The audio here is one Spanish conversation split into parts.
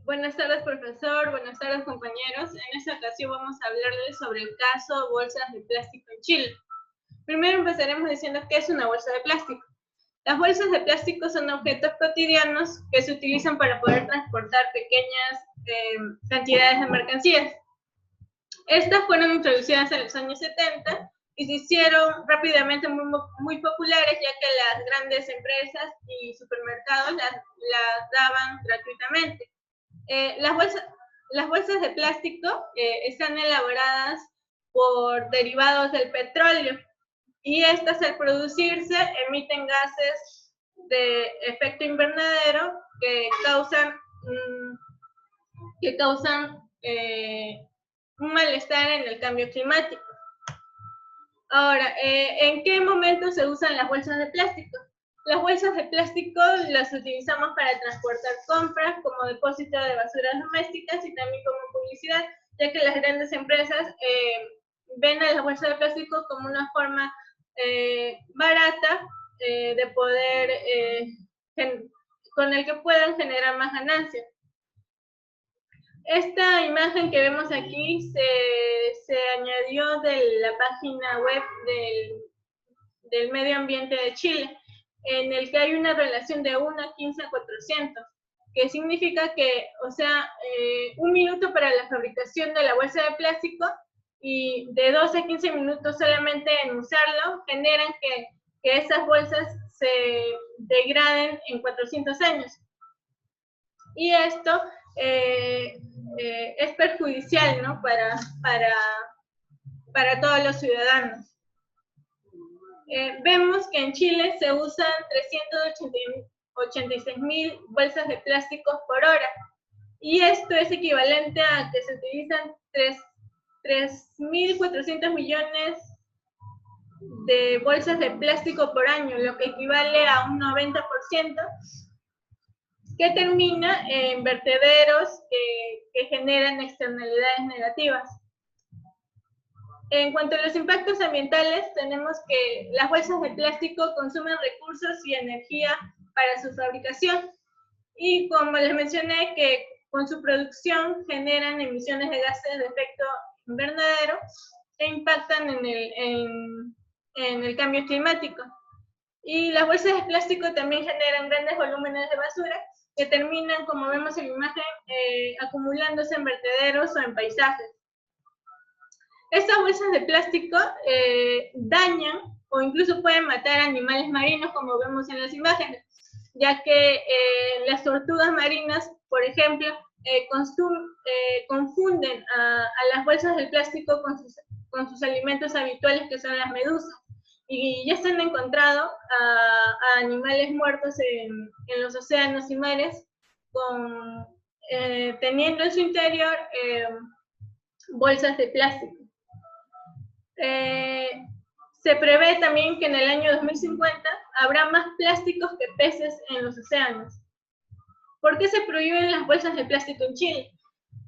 Buenas tardes, profesor. Buenas tardes, compañeros. En esta ocasión vamos a hablarles sobre el caso bolsas de plástico en Chile. Primero empezaremos diciendo qué es una bolsa de plástico. Las bolsas de plástico son objetos cotidianos que se utilizan para poder transportar pequeñas cantidades de mercancías. Estas fueron introducidas en los años 70 y se hicieron rápidamente muy populares, ya que las grandes empresas y supermercados las daban gratuitamente. Las bolsas de plástico están elaboradas por derivados del petróleo y estas, al producirse, emiten gases de efecto invernadero que causan un malestar en el cambio climático. Ahora, ¿en qué momento se usan las bolsas de plástico? Las bolsas de plástico las utilizamos para transportar compras, como depósito de basuras domésticas y también como publicidad, ya que las grandes empresas ven a las bolsas de plástico como una forma barata de poder, con el que puedan generar más ganancias. Esta imagen que vemos aquí se añadió de la página web del Medio Ambiente de Chile, en el que hay una relación de 1 a 15 a 400, que significa que, un minuto para la fabricación de la bolsa de plástico y de 12 a 15 minutos solamente en usarlo, generan que esas bolsas se degraden en 400 años. Y esto es perjudicial, ¿no?, para todos los ciudadanos. Vemos que en Chile se usan 386.000 bolsas de plásticos por hora, y esto es equivalente a que se utilizan 3.400 millones de bolsas de plástico por año, lo que equivale a un 90%, que termina en vertederos que generan externalidades negativas. En cuanto a los impactos ambientales, tenemos que las bolsas de plástico consumen recursos y energía para su fabricación, y como les mencioné, que con su producción generan emisiones de gases de efecto invernadero que impactan en el cambio climático. Y las bolsas de plástico también generan grandes volúmenes de basura que terminan, como vemos en la imagen, acumulándose en vertederos o en paisajes. Estas bolsas de plástico dañan o incluso pueden matar animales marinos, como vemos en las imágenes, ya que las tortugas marinas, por ejemplo, confunden a las bolsas de plástico con sus alimentos habituales, que son las medusas. Y ya se han encontrado a animales muertos en los océanos y mares, teniendo en su interior bolsas de plástico. Se prevé también que en el año 2050 habrá más plásticos que peces en los océanos. ¿Por qué se prohíben las bolsas de plástico en Chile?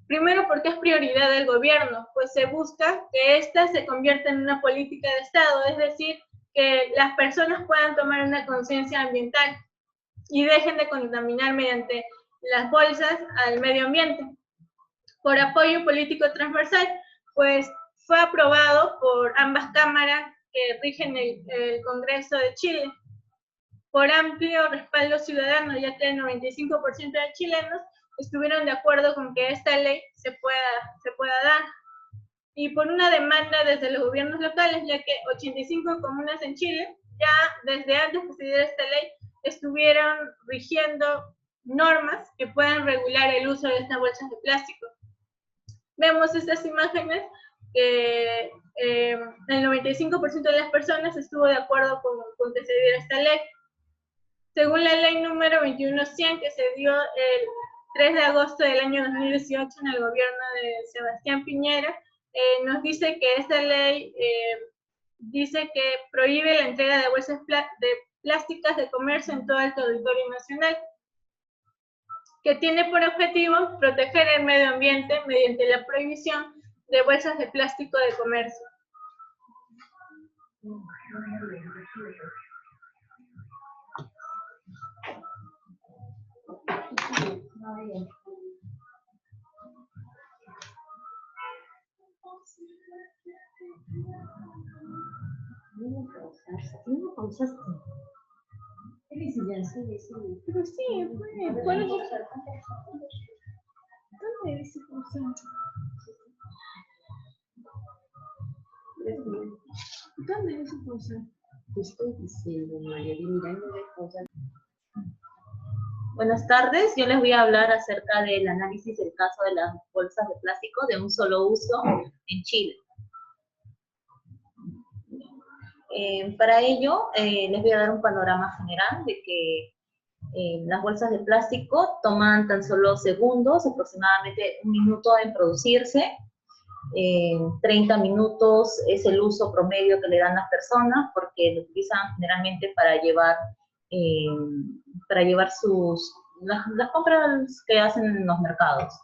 Primero, porque es prioridad del gobierno, pues se busca que éstas se conviertan en una política de Estado, es decir, que las personas puedan tomar una conciencia ambiental y dejen de contaminar mediante las bolsas al medio ambiente. Por apoyo político transversal, pues fue aprobado por ambas cámaras que rigen el Congreso de Chile, por amplio respaldo ciudadano, ya que el 95% de chilenos estuvieron de acuerdo con que esta ley se pueda dar, y por una demanda desde los gobiernos locales, ya que 85 comunas en Chile, ya desde antes que se diera esta ley, estuvieron rigiendo normas que puedan regular el uso de estas bolsas de plástico. Vemos estas imágenes que el 95% de las personas estuvo de acuerdo con que se diera esta ley. Según la ley número 2100, que se dio el 3 de agosto del año 2018 en el gobierno de Sebastián Piñera, nos dice que esta ley dice que prohíbe la entrega de bolsas plásticas de comercio en todo el territorio nacional, que tiene por objetivo proteger el medio ambiente mediante la prohibición de bolsas de plástico de comercio. No pausaste. Pero sí, fue. ¿Dónde dice pausar? ¿Dónde dice pausar? Te estoy diciendo, María, mira, no de pausar. Buenas tardes, yo les voy a hablar acerca del análisis del caso de las bolsas de plástico de un solo uso en Chile. Para ello, les voy a dar un panorama general de que las bolsas de plástico toman tan solo segundos, aproximadamente 1 minuto en producirse. 30 minutos es el uso promedio que le dan las personas porque lo utilizan generalmente para llevar las compras que hacen en los mercados.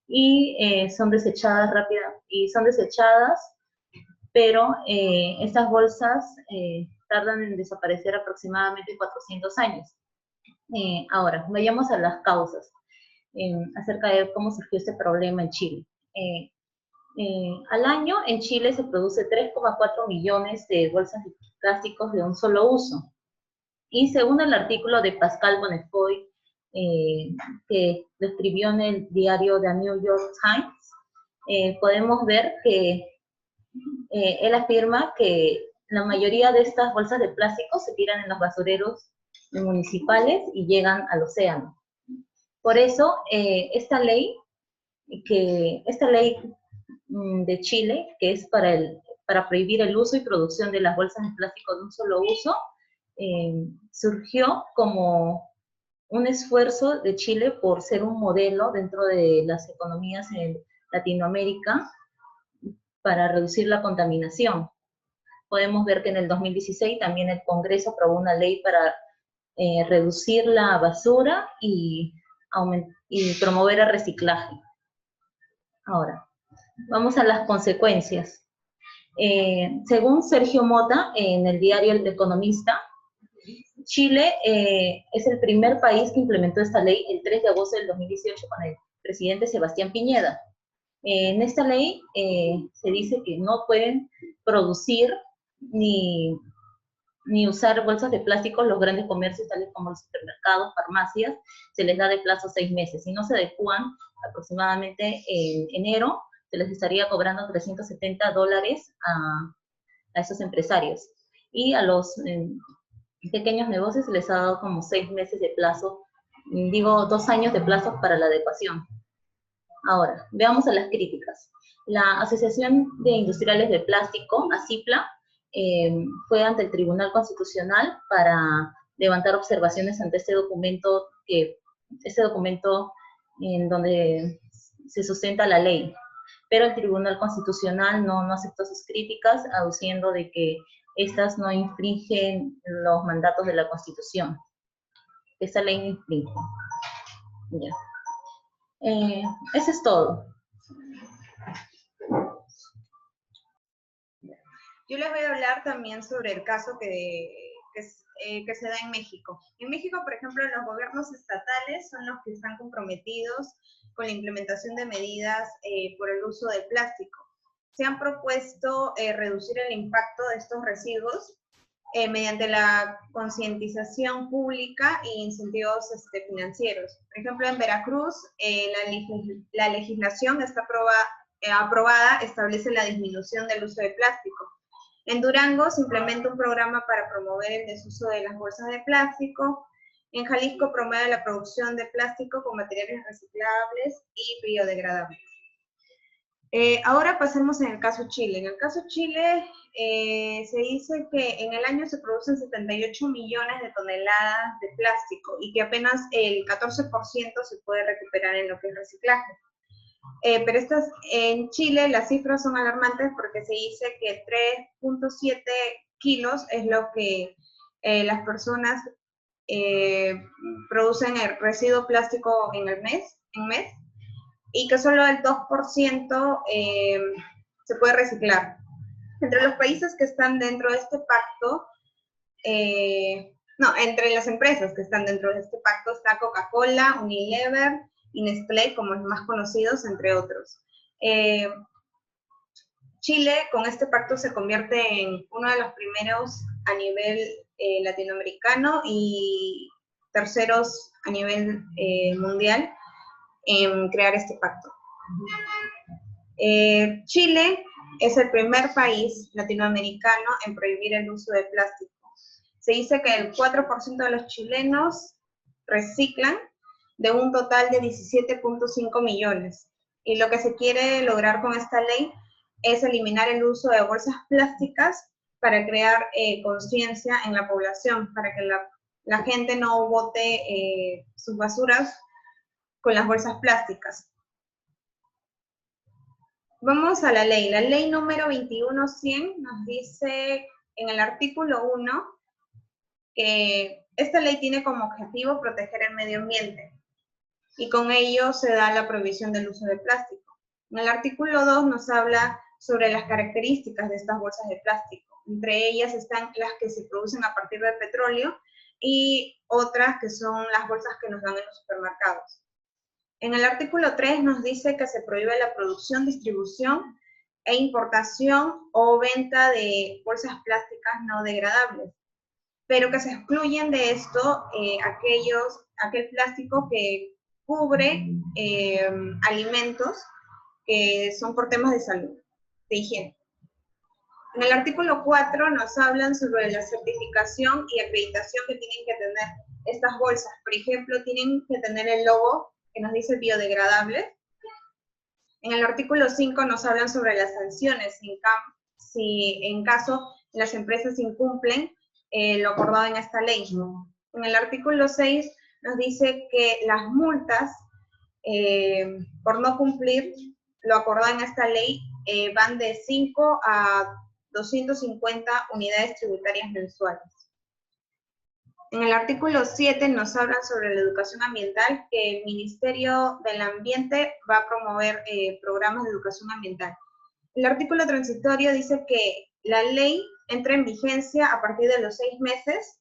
Y son desechadas pero estas bolsas tardan en desaparecer aproximadamente 400 años. Ahora, vayamos a las causas acerca de cómo surgió este problema en Chile. Al año en Chile se produce 3,4 millones de bolsas de plásticos de un solo uso. Y según el artículo de Pascal Bonnefoy, que lo escribió en el diario The New York Times, podemos ver que él afirma que la mayoría de estas bolsas de plástico se tiran en los basureros municipales y llegan al océano. Por eso, esta ley de Chile, que es para prohibir el uso y producción de las bolsas de plástico de un solo uso, surgió como un esfuerzo de Chile por ser un modelo dentro de las economías en Latinoamérica para reducir la contaminación. Podemos ver que en el 2016 también el Congreso aprobó una ley para reducir la basura y promover el reciclaje. Ahora, vamos a las consecuencias. Según Sergio Mota, en el diario El Economista, Chile es el primer país que implementó esta ley el 3 de agosto del 2018 con el presidente Sebastián Piñera. En esta ley se dice que no pueden producir ni usar bolsas de plástico los grandes comercios, tales como los supermercados, farmacias, se les da de plazo 6 meses. Si no se adecúan, aproximadamente en enero, se les estaría cobrando $370 a esos empresarios. Y a los pequeños negocios se les ha dado como 6 meses de plazo, 2 años de plazo para la adecuación. Ahora, veamos a las críticas. La Asociación de Industriales de Plástico, ASIPLA, fue ante el Tribunal Constitucional para levantar observaciones ante este documento en donde se sustenta la ley. Pero el Tribunal Constitucional no aceptó sus críticas, aduciendo de que estas no infringen los mandatos de la Constitución. Esta ley no infringe. Ya. Eso es todo. Yo les voy a hablar también sobre el caso que se da en México. En México, por ejemplo, los gobiernos estatales son los que están comprometidos con la implementación de medidas por el uso del plástico. Se han propuesto reducir el impacto de estos residuos mediante la concientización pública e incentivos financieros. Por ejemplo, en Veracruz, la legislación está aprobada establece la disminución del uso de plástico. En Durango se implementa un programa para promover el desuso de las bolsas de plástico. En Jalisco promueve la producción de plástico con materiales reciclables y biodegradables. Ahora pasemos en el caso Chile. En el caso Chile se dice que en el año se producen 78 millones de toneladas de plástico y que apenas el 14% se puede recuperar en lo que es reciclaje. Pero en Chile las cifras son alarmantes porque se dice que 3.7 kilos es lo que las personas producen el residuo plástico en mes, y que solo el 2% se puede reciclar. Entre los países que están dentro de este pacto, entre las empresas que están dentro de este pacto está Coca-Cola, Unilever y Nestlé, como los más conocidos, entre otros. Chile con este pacto se convierte en uno de los primeros a nivel latinoamericano y terceros a nivel mundial en crear este pacto. Chile es el primer país latinoamericano en prohibir el uso de plástico. Se dice que el 4% de los chilenos reciclan de un total de 17.5 millones. Y lo que se quiere lograr con esta ley es eliminar el uso de bolsas plásticas para crear conciencia en la población, para que la gente no bote sus basuras con las bolsas plásticas. Vamos a la ley. La ley número 21.100 nos dice en el artículo 1 que esta ley tiene como objetivo proteger el medio ambiente y con ello se da la prohibición del uso de plástico. En el artículo 2 nos habla sobre las características de estas bolsas de plástico. Entre ellas están las que se producen a partir del petróleo y otras que son las bolsas que nos dan en los supermercados. En el artículo 3 nos dice que se prohíbe la producción, distribución e importación o venta de bolsas plásticas no degradables, pero que se excluyen de esto aquel plástico que cubre alimentos que son por temas de salud, de higiene. En el artículo 4 nos hablan sobre la certificación y acreditación que tienen que tener estas bolsas. Por ejemplo, tienen que tener el logo que nos dice biodegradable. En el artículo 5 nos hablan sobre las sanciones, si en caso las empresas incumplen lo acordado en esta ley. En el artículo 6 nos dice que las multas por no cumplir lo acordado en esta ley van de 5 a 250 unidades tributarias mensuales. En el artículo 7 nos hablan sobre la educación ambiental, que el Ministerio del Ambiente va a promover programas de educación ambiental. El artículo transitorio dice que la ley entra en vigencia a partir de los 6 meses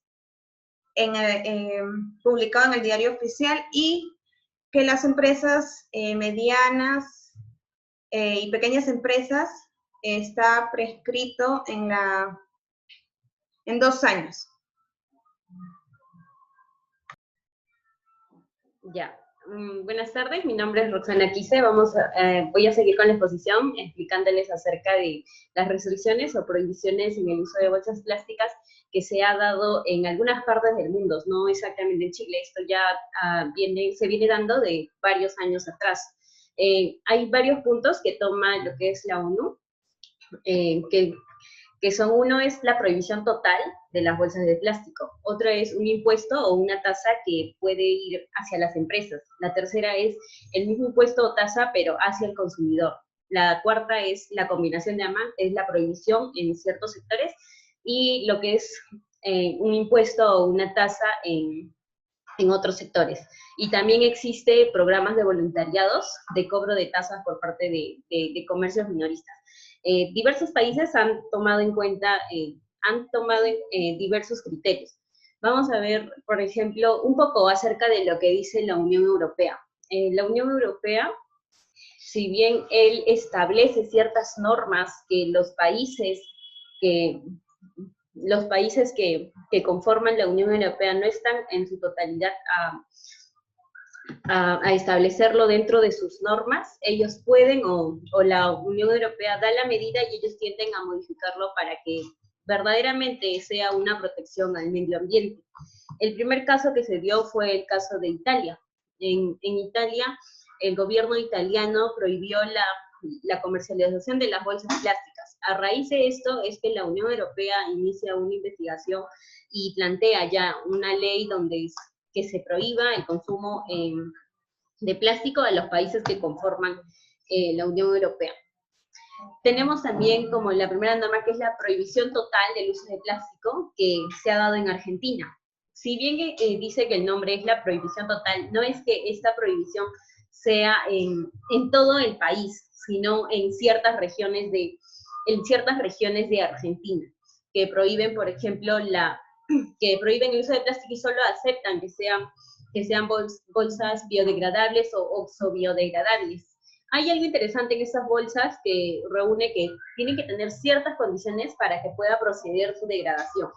publicado en el Diario Oficial y que las empresas medianas y pequeñas empresas está prescrito en 2 años. Ya. Buenas tardes, mi nombre es Roxana Quise. Voy a seguir con la exposición explicándoles acerca de las restricciones o prohibiciones en el uso de bolsas plásticas que se ha dado en algunas partes del mundo, no exactamente en Chile. Esto ya se viene dando de varios años atrás. Hay varios puntos que toma lo que es la ONU, que son, uno es la prohibición total de las bolsas de plástico, otro es un impuesto o una tasa que puede ir hacia las empresas, la tercera es el mismo impuesto o tasa pero hacia el consumidor, la cuarta es la combinación de ambas, es la prohibición en ciertos sectores, y lo que es un impuesto o una tasa en otros sectores. Y también existe programas de voluntariados de cobro de tasas por parte de comercios minoristas. Diversos países han tomado en cuenta, diversos criterios. Vamos a ver, por ejemplo, un poco acerca de lo que dice la Unión Europea. La Unión Europea, si bien él establece ciertas normas que los países que conforman la Unión Europea no están en su totalidad a establecerlo dentro de sus normas, ellos pueden, o la Unión Europea da la medida y ellos tienden a modificarlo para que verdaderamente sea una protección al medio ambiente. El primer caso que se dio fue el caso de Italia. En Italia, el gobierno italiano prohibió la comercialización de las bolsas plásticas. A raíz de esto es que la Unión Europea inicia una investigación y plantea ya una ley que se prohíba el consumo de plástico a los países que conforman la Unión Europea. Tenemos también como la primera norma que es la prohibición total del uso de plástico que se ha dado en Argentina. Si bien dice que el nombre es la prohibición total, no es que esta prohibición sea en todo el país, sino en ciertas regiones de Argentina, que prohíben, por ejemplo, que prohíben el uso de plástico y solo aceptan que sean bolsas biodegradables o oxo-biodegradables. Hay algo interesante en estas bolsas que reúne que tienen que tener ciertas condiciones para que pueda proceder su degradación.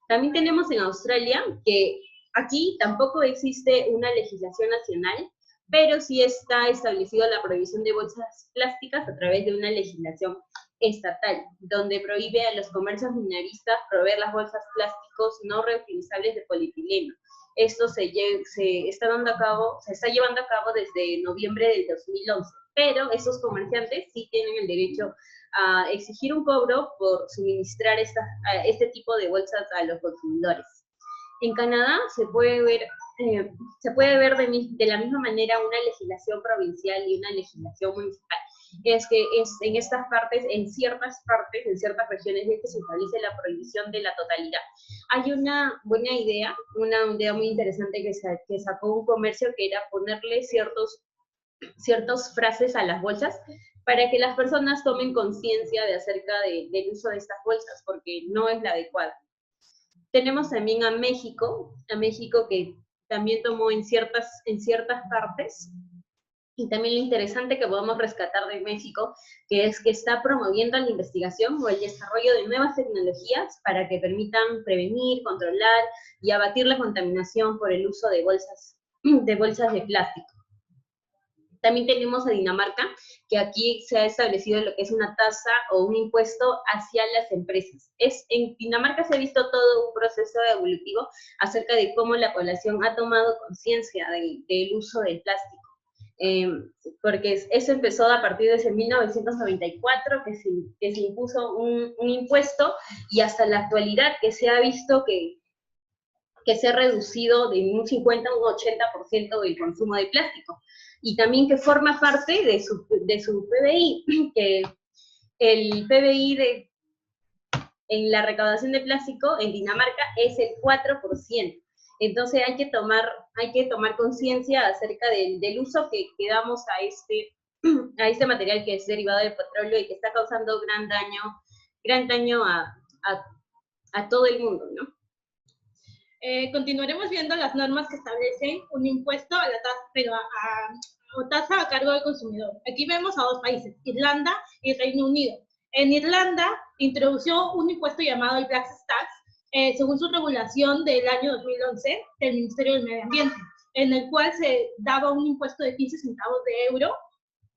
También tenemos en Australia que aquí tampoco existe una legislación nacional, pero sí está establecida la prohibición de bolsas plásticas a través de una legislación estatal, donde prohíbe a los comercios minoristas proveer las bolsas plásticos no reutilizables de polietileno. Esto se está llevando a cabo desde noviembre del 2011, pero esos comerciantes sí tienen el derecho a exigir un cobro por suministrar este tipo de bolsas a los consumidores. En Canadá se puede ver de la misma manera una legislación provincial y una legislación municipal. Es que en estas partes, en ciertas regiones, es que se establece la prohibición de la totalidad. Hay una buena idea, una idea muy interesante que sacó un comercio, que era ponerle ciertas frases a las bolsas para que las personas tomen conciencia acerca del uso de estas bolsas, porque no es la adecuada. Tenemos también a México que también tomó en ciertas partes. Y también lo interesante que podemos rescatar de México, que es que está promoviendo la investigación o el desarrollo de nuevas tecnologías para que permitan prevenir, controlar y abatir la contaminación por el uso de bolsas de plástico. También tenemos a Dinamarca, que aquí se ha establecido lo que es una tasa o un impuesto hacia las empresas. En Dinamarca se ha visto todo un proceso evolutivo acerca de cómo la población ha tomado conciencia del uso del plástico. Porque eso empezó a partir de ese 1994, que se impuso un impuesto, y hasta la actualidad que se ha visto que se ha reducido de un 50 a un 80% del consumo de plástico. Y también que forma parte de su PBI, que el PBI en la recaudación de plástico en Dinamarca es el 4%. Entonces hay que tomar conciencia acerca del uso que damos a este material que es derivado del petróleo y que está causando gran daño a todo el mundo, ¿no? Continuaremos viendo las normas que establecen un impuesto a la tasa, o tasa a cargo del consumidor. Aquí vemos a dos países, Irlanda y Reino Unido. En Irlanda introdució un impuesto llamado el Black Tax, según su regulación del año 2011 del Ministerio del Medio Ambiente, en el cual se daba un impuesto de 15 centavos de euro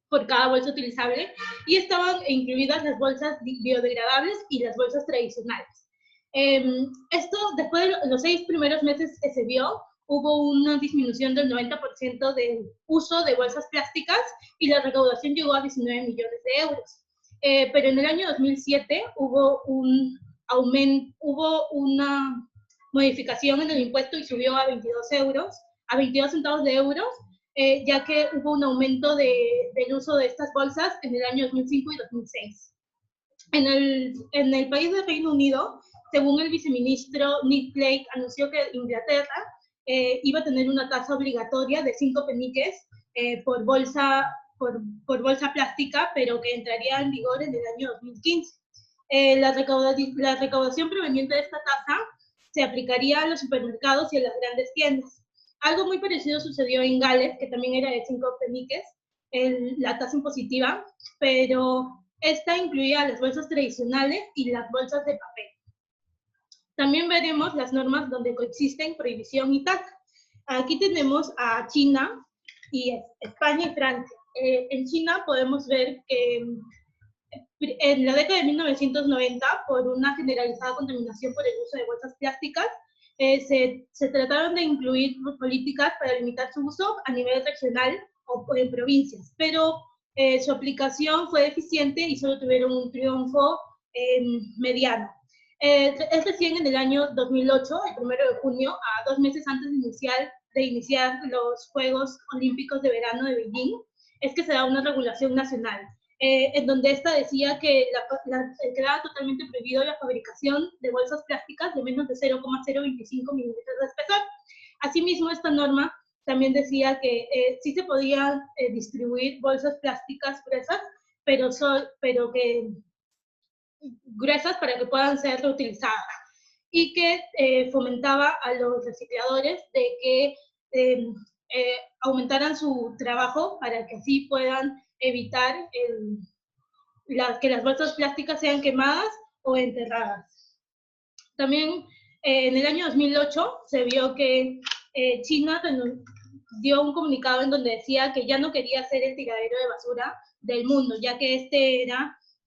por cada bolsa utilizable, y estaban incluidas las bolsas biodegradables y las bolsas tradicionales. Esto, después de los 6 primeros meses que se vio, hubo una disminución del 90% del uso de bolsas plásticas y la recaudación llegó a 19 millones de euros. Pero en el año 2007 hubo una modificación en el impuesto y subió a 22 centavos de euros, ya que hubo un aumento del uso de estas bolsas en el año 2005 y 2006. En el país de Reino Unido, según el viceministro Nick Clegg, anunció que Inglaterra iba a tener una tasa obligatoria de 5 peniques por bolsa plástica, pero que entraría en vigor en el año 2015. La recaudación proveniente de esta tasa se aplicaría a los supermercados y a las grandes tiendas. Algo muy parecido sucedió en Gales, que también era de 5 peniques, la tasa impositiva, pero esta incluía las bolsas tradicionales y las bolsas de papel. También veremos las normas donde coexisten prohibición y tasa. Aquí tenemos a China y España y Francia. En China podemos ver que en la década de 1990, por una generalizada contaminación por el uso de bolsas plásticas, se trataron de incluir políticas para limitar su uso a nivel regional o en provincias, pero su aplicación fue deficiente y solo tuvieron un triunfo mediano. Es recién en el año 2008, el 1 de junio, a 2 meses antes de iniciar los Juegos Olímpicos de Verano de Beijing, es que se da una regulación nacional, en donde esta decía que quedaba totalmente prohibido la fabricación de bolsas plásticas de menos de 0,025 milímetros de espesor. Asimismo, esta norma también decía que sí se podían distribuir bolsas plásticas gruesas, pero que gruesas para que puedan ser reutilizadas, y que fomentaba a los recicladores de que aumentaran su trabajo para que así puedan evitar que las bolsas plásticas sean quemadas o enterradas. También en el año 2008 se vio que China dio un comunicado en donde decía que ya no quería ser el tiradero de basura del mundo, ya que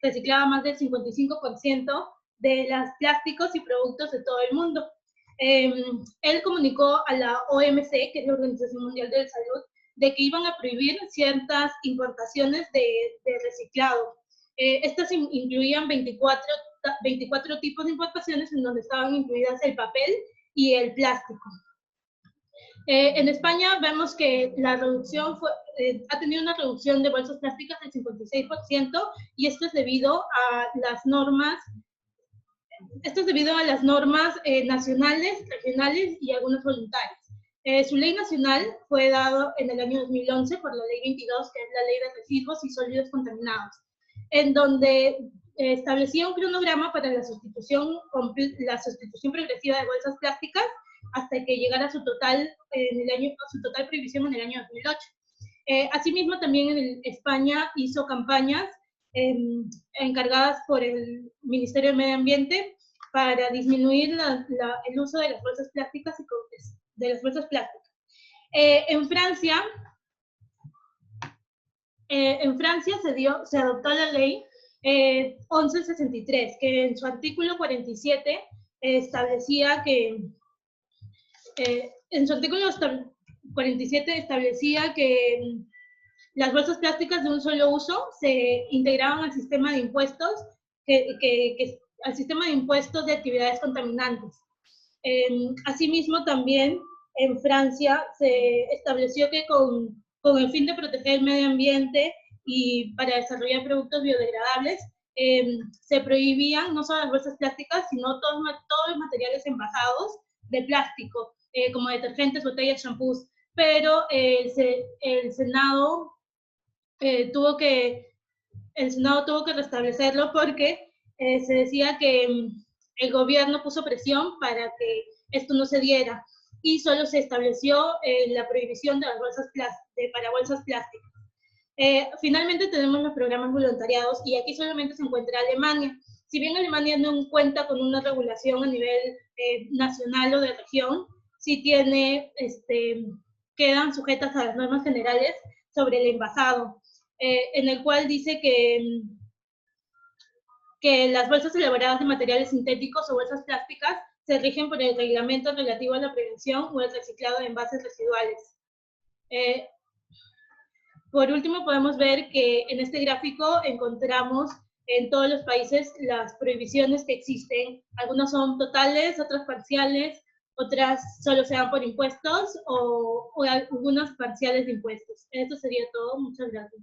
reciclaba más del 55% de los plásticos y productos de todo el mundo. Él comunicó a la OMC, que es la Organización Mundial de la Salud, de que iban a prohibir ciertas importaciones de reciclado. Estas incluían 24 tipos de importaciones en donde estaban incluidas el papel y el plástico. En España vemos que la reducción ha tenido una reducción de bolsas plásticas del 56%, y esto es debido a las normas nacionales, regionales y algunas voluntarias. Su ley nacional fue dado en el año 2011 por la Ley 22, que es la Ley de Residuos y Sólidos Contaminados, en donde establecía un cronograma para la sustitución progresiva de bolsas plásticas hasta que llegara a su total prohibición en el año 2008. Asimismo, también en España hizo campañas encargadas por el Ministerio de Medio Ambiente para disminuir el uso de las bolsas plásticas En Francia se adoptó la ley 1163, que en su artículo 47 establecía que las bolsas plásticas de un solo uso se integraban al sistema de impuestos, al sistema de impuestos de actividades contaminantes. Asimismo, también en Francia se estableció que con el fin de proteger el medio ambiente y para desarrollar productos biodegradables, se prohibían no solo las bolsas plásticas, sino todos los materiales envasados de plástico, como detergentes, botellas, shampoos. Pero el Senado tuvo que restablecerlo porque se decía que el gobierno puso presión para que esto no se diera, y solo se estableció la prohibición de las bolsas para bolsas plásticas. Finalmente tenemos los programas voluntariados, y aquí solamente se encuentra Alemania. Si bien Alemania no cuenta con una regulación a nivel nacional o de región, sí quedan sujetas a las normas generales sobre el envasado, en el cual dice que las bolsas elaboradas de materiales sintéticos o bolsas plásticas se rigen por el reglamento relativo a la prevención o el reciclado de envases residuales. Por último, podemos ver que en este gráfico encontramos en todos los países las prohibiciones que existen. Algunas son totales, otras parciales, otras solo se dan por impuestos o algunas parciales de impuestos. Esto sería todo. Muchas gracias.